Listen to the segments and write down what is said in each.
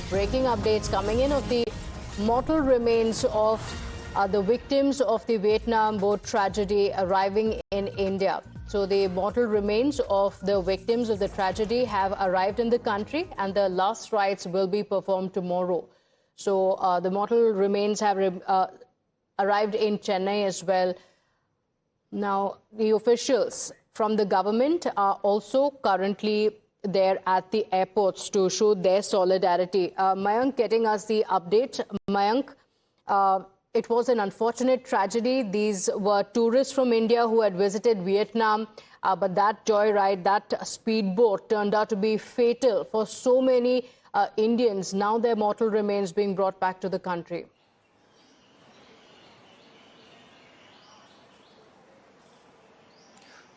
breaking updates coming in of the mortal remains of the victims of the Vietnam boat tragedy arriving in India. So the mortal remains of the victims of the tragedy have arrived in the country, and the last rites will be performed tomorrow. So the mortal remains have arrived in Chennai as well. Now, the officials from the government are also currently there at the airports to show their solidarity. Mayank getting us the update. Mayank, it was an unfortunate tragedy. These were tourists from India who had visited Vietnam, but that joyride, that speedboat turned out to be fatal for so many Indians. Now their mortal remains being brought back to the country.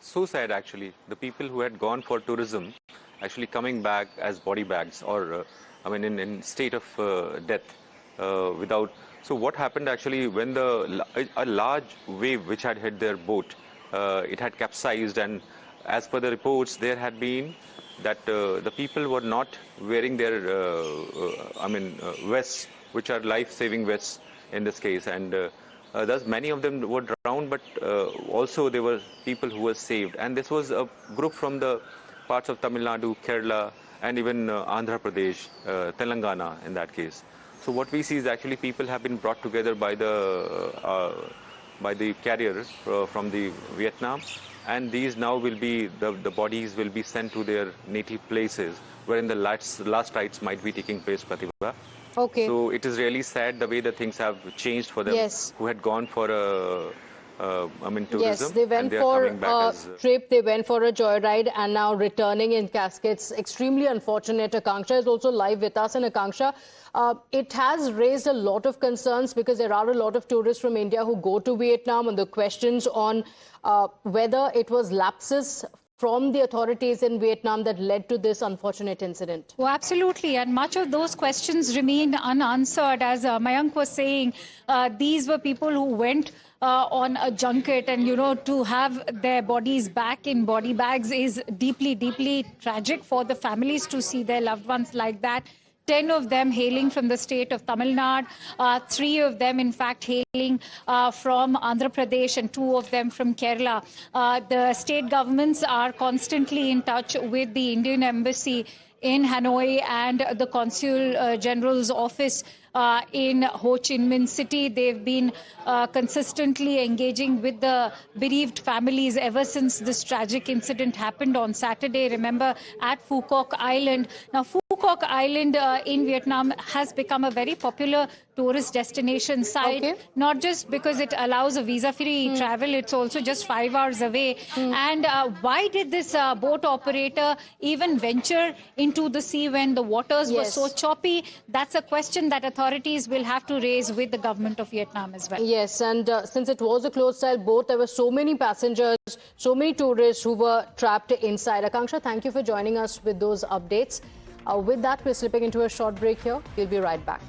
So sad, actually. The people who had gone for tourism actually coming back as body bags, or in state of death without. So what happened actually when a large wave which had hit their boat, it had capsized, and as per the reports, there had been that the people were not wearing their vests, which are life-saving vests in this case, and thus many of them were drowned, but also there were people who were saved. And this was a group from the parts of Tamil Nadu, Kerala, and even Andhra Pradesh, Telangana in that case. So what we see is actually people have been brought together by the carriers from the Vietnam, and these now will be, the bodies will be sent to their native places, wherein the last rites might be taking place, Pratibha. Okay. So it is really sad the way the things have changed for them, yes, who had gone for tourism. Yes, they went for a trip, they went for a joyride, and now returning in caskets. Extremely unfortunate. Akanksha is also live with us. And Akanksha, it has raised a lot of concerns because there are a lot of tourists from India who go to Vietnam, and the questions on whether it was lapses from the authorities in Vietnam that led to this unfortunate incident. Oh, absolutely. And much of those questions remain unanswered. As Mayank was saying, these were people who went on a junket, and, to have their bodies back in body bags is deeply, deeply tragic for the families to see their loved ones like that. 10 of them hailing from the state of Tamil Nadu, 3 of them, in fact, hailing from Andhra Pradesh, and 2 of them from Kerala. The state governments are constantly in touch with the Indian Embassy in Hanoi and the Consul General's office in Ho Chi Minh City. They've been consistently engaging with the bereaved families ever since this tragic incident happened on Saturday. Remember, at Phu Quoc Island. Now, Phu Quoc Island in Vietnam has become a very popular tourist destination site, not just because it allows a visa-free travel, it's also just 5 hours away. And why did this boat operator even venture into the sea when the waters were so choppy? That's a question that authorities will have to raise with the government of Vietnam as well. Yes, and since it was a closed-style boat, there were so many passengers, so many tourists who were trapped inside. Akanksha, thank you for joining us with those updates. With that, we're slipping into a short break here. We'll be right back.